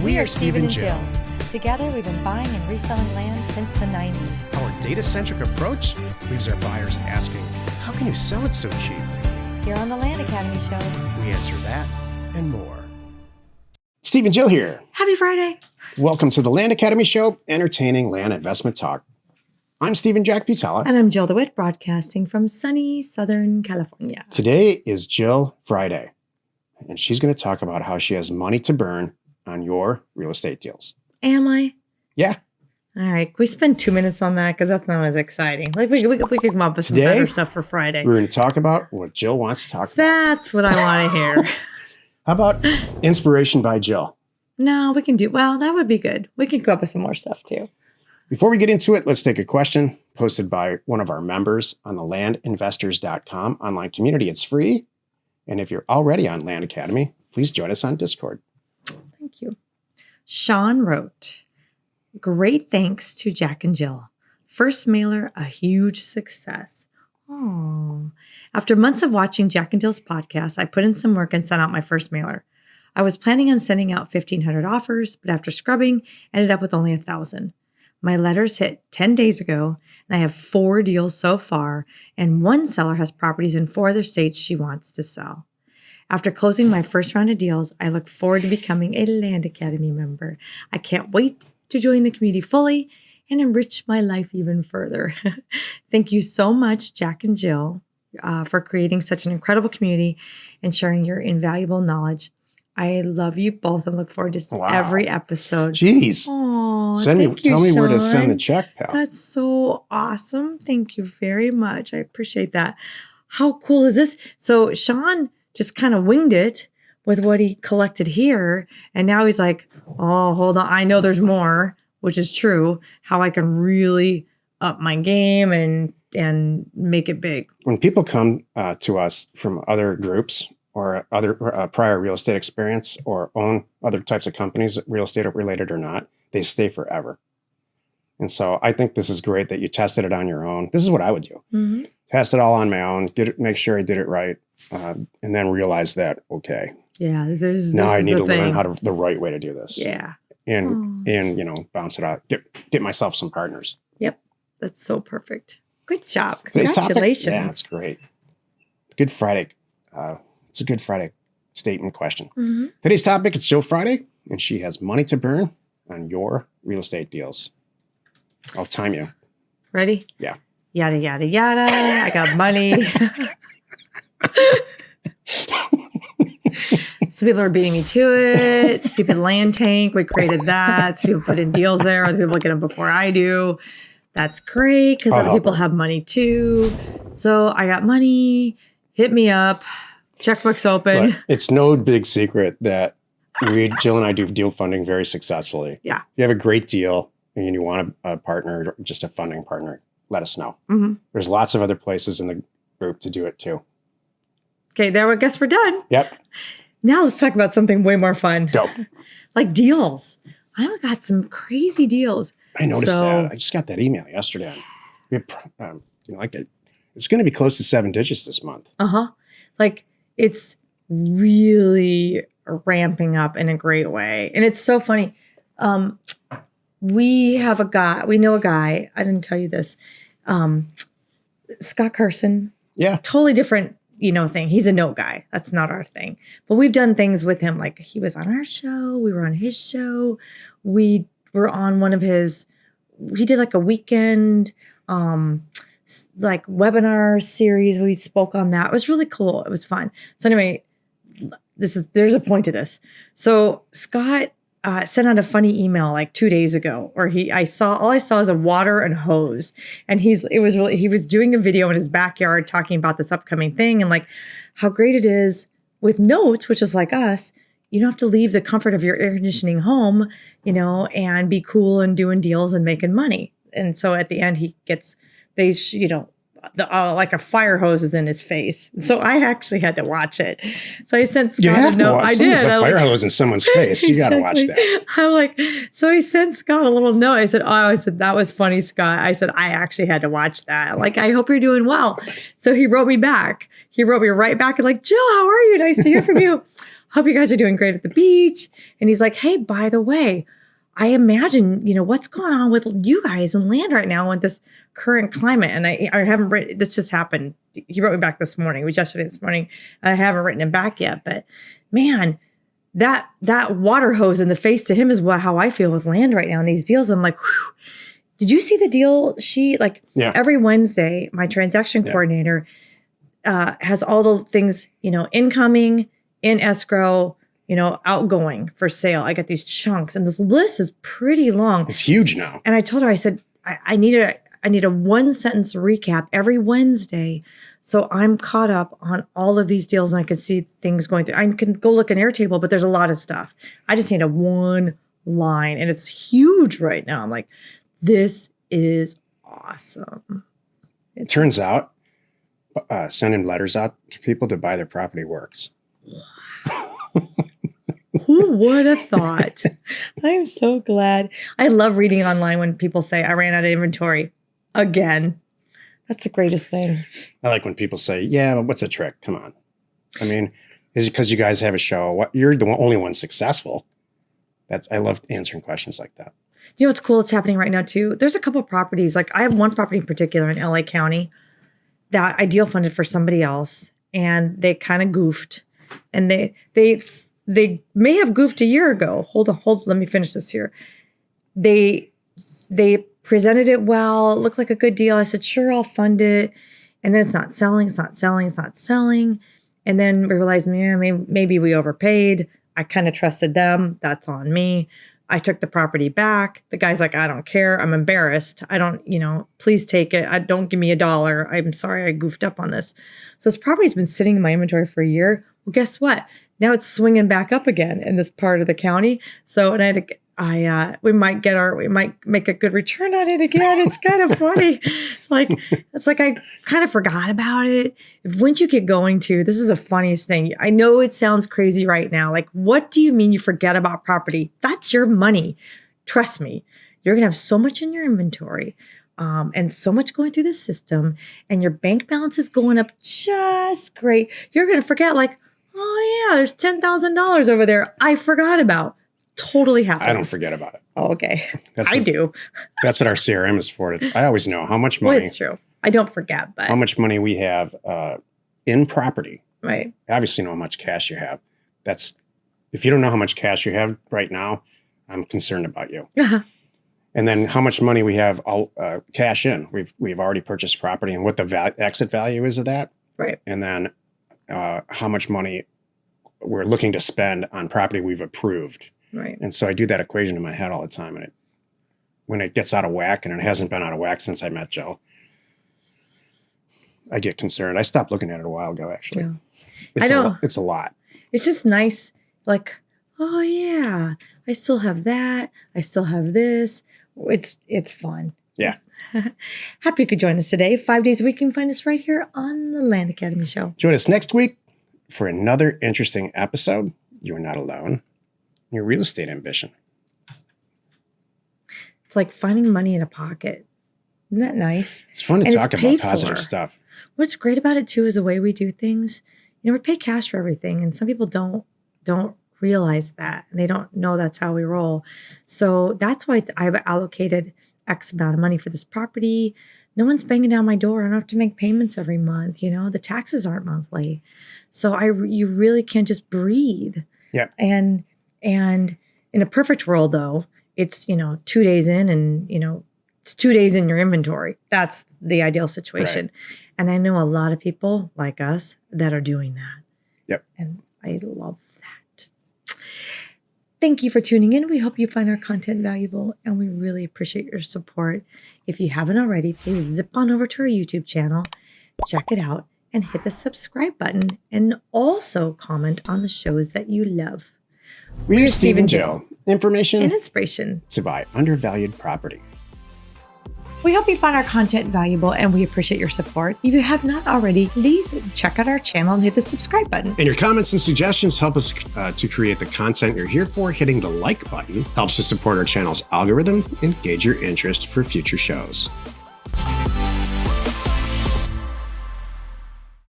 We are Stephen and Jill. Together, we've been buying and reselling land since the 90s. Our data-centric approach leaves our buyers asking, how can you sell it so cheap? Here on the Land Academy Show, We answer that and more. Steve and Jill here. Happy Friday. Welcome to the Land Academy Show, entertaining land investment talk. I'm Stephen Jack Butala. And I'm Jill DeWitt, broadcasting from sunny Southern California. Today is Jill Friday, and she's going to talk about how she has money to burn on your real estate deals. Am I? Yeah. All right. Can we spend 2 minutes on that? Because that's not as exciting. Like we could come up with some better stuff for Friday. We're going to talk about what Jill wants to talk about. That's what I want to hear. How about inspiration by Jill? No, we can do, well, that would be good. We can come up with some more stuff too. Before we get into it, let's take a question posted by one of our members on the landinvestors.com online community. It's free. And if you're already on Land Academy, please join us on Discord. Thank you. Sean wrote, great thanks to Jack and Jill. First mailer, a huge success. Oh. After months of watching Jack and Jill's podcast, I put in some work and sent out my first mailer. I was planning on sending out 1,500 offers, but after scrubbing, ended up with only 1,000. My letters hit 10 days ago, and I have 4 deals so far, and one seller has properties in 4 other states she wants to sell. After closing my first round of deals, I look forward to becoming a Land Academy member. I can't wait to join the community fully and enrich my life even further. Thank you so much, Jack and Jill, for creating such an incredible community and sharing your invaluable knowledge. I love you both and look forward to every episode. Jeez. Aww, Tell me where to send the check, pal. That's so awesome. Thank you very much. I appreciate that. How cool is this? So Sean just kind of winged it with what he collected here. And now he's like, oh, hold on. I know there's more, which is true. How I can really up my game and make it big. When people come to us from other groups or other prior real estate experience or own other types of companies, real estate related or not, they stay forever. And so I think this is great that you tested it on your own. This is what I would do. Mm-hmm. Test it all on my own, make sure I did it right, and then realize that, okay. Yeah, now I need to learn the right way to do this. Yeah. And bounce it out, get myself some partners. Yep. That's so perfect. Good job. Today's Congratulations. Topic? Yeah, that's great. Good Friday. It's a Good Friday statement question. Mm-hmm. Today's topic is Jill Friday, and she has money to burn on your real estate deals. I'll time you. Ready? Yeah. Yada, yada, yada. I got money. Some people are beating me to it. Stupid land tank. We created that. Some people put in deals there. Other people get them before I do. That's great because other people have money too. So I got money. Hit me up. Checkbook's open. Look, it's no big secret that Jill and I do deal funding very successfully. Yeah. If you have a great deal and you want a partner, just a funding partner, let us know. Mm-hmm. There's lots of other places in the group to do it too. Okay, I guess we're done. Yep. Now let's talk about something way more fun. Go. Like deals. I got some crazy deals. I noticed that. I just got that email yesterday. It's going to be close to 7 digits this month. Uh-huh. Like it's really ramping up in a great way. And it's so funny. We know a guy, I didn't tell you this, Scott Carson. Yeah. Totally different, thing. He's a note guy. That's not our thing. But we've done things with him. Like he was on our show. We were on his show. We were on he did like a weekend, like webinar series. We spoke on that. It was really cool. It was fun. So anyway, there's a point to this. So Scott sent out a funny email like 2 days ago, or all I saw is a water and hose, and he was doing a video in his backyard talking about this upcoming thing and like how great it is with notes, which is like us. You don't have to leave the comfort of your air conditioning home, and be cool and doing deals and making money. And so at the end, he gets like a fire hose is in his face. So I actually had to watch it. So I sent Scott a note. I did. There's a fire hose in someone's face. You got to watch that. I'm like, so I sent Scott a little note. I said, that was funny, Scott. I said, I actually had to watch that. Like, I hope you're doing well. So he wrote me back. He wrote me right back and like, Jill, how are you? Nice to hear from you. hope you guys are doing great at the beach. And he's like, hey, by the way, I imagine, what's going on with you guys and land right now with this current climate. And I haven't written, this just happened. He wrote me back this morning. It was yesterday, this morning. I haven't written it back yet, but man, that water hose in the face to him is how I feel with land right now in these deals. I'm like, whew. Did you see the deal sheet? Like every Wednesday, my transaction coordinator has all the things, incoming, in escrow, outgoing for sale. I got these chunks and this list is pretty long. It's huge now. And I told her, I said, I need a 1-sentence recap every Wednesday. So I'm caught up on all of these deals and I can see things going through. I can go look in Airtable, but there's a lot of stuff. I just need a 1 line and it's huge right now. I'm like, this is awesome. It turns out sending letters out to people to buy their property works. Who would have thought? I'm so glad. I love reading online when people say, I ran out of inventory again. That's the greatest thing. I like when people say, yeah, but what's the trick? Come on. I mean, is it because you guys have a show? You're the only one successful. I love answering questions like that. You know what's cool? It's happening right now too. There's a couple of properties. Like I have one property in particular in LA County that I deal funded for somebody else, and they kind of goofed. And they may have goofed a year ago. Hold on. Let me finish this here. They presented it well. It looked like a good deal. I said, sure, I'll fund it. And then it's not selling. And then we realized, maybe we overpaid. I kind of trusted them. That's on me. I took the property back. The guy's like, I don't care. I'm embarrassed. I don't, please take it. Don't give me $1. I'm sorry I goofed up on this. So this property's been sitting in my inventory for a year. Well, guess what? Now it's swinging back up again in this part of the county. So, and we might make a good return on it again. It's kind of funny. It's like I kind of forgot about it. Once you get going to, this is the funniest thing. I know it sounds crazy right now. Like, what do you mean you forget about property? That's your money. Trust me, you're going to have so much in your inventory and so much going through the system, and your bank balance is going up just great. You're going to forget, like, oh yeah, there's $10,000 over there I forgot about. Totally happens. I don't forget about it. Oh, okay. I do. That's what our CRM is for. I always know how much money. Well, it's true. I don't forget, but how much money we have in property. Right. I obviously know how much cash you have. If you don't know how much cash you have right now, I'm concerned about you. Uh-huh. And then how much money we have cash in. We've already purchased property and what the exit value is of that. Right. And then how much money we're looking to spend on property we've approved. Right. And so I do that equation in my head all the time. And when it gets out of whack, and it hasn't been out of whack since I met Jill, I get concerned. I stopped looking at it a while ago, actually. Yeah. It's a lot. It's just nice. Like, oh yeah, I still have that. I still have this. It's fun. Yeah. Happy you could join us today. 5 days a week. You can find us right here on the Land Academy Show. Join us next week for another interesting episode. You are not alone. Your real estate ambition. It's like finding money in a pocket. Isn't that nice? It's fun to talk about positive stuff. What's great about it too is the way we do things. We pay cash for everything, and some people don't realize that, and they don't know that's how we roll. So that's why I've allocated X amount of money for this property. No one's banging down my door. I don't have to make payments every month. The taxes aren't monthly, so you really can just breathe. Yeah. And in a perfect world, though, it's, 2 days in and, it's 2 days in your inventory. That's the ideal situation. Right. And I know a lot of people like us that are doing that. Yep. And I love that. Thank you for tuning in. We hope you find our content valuable, and we really appreciate your support. If you haven't already, please zip on over to our YouTube channel, check it out, and hit the subscribe button, and also comment on the shows that you love. We're Steve and Jill. Information and inspiration to buy undervalued property. We hope you find our content valuable, and we appreciate your support. If you have not already, please check out our channel and hit the subscribe button. And your comments and suggestions help us to create the content you're here for. Hitting the like button helps to support our channel's algorithm and gauge your interest for future shows.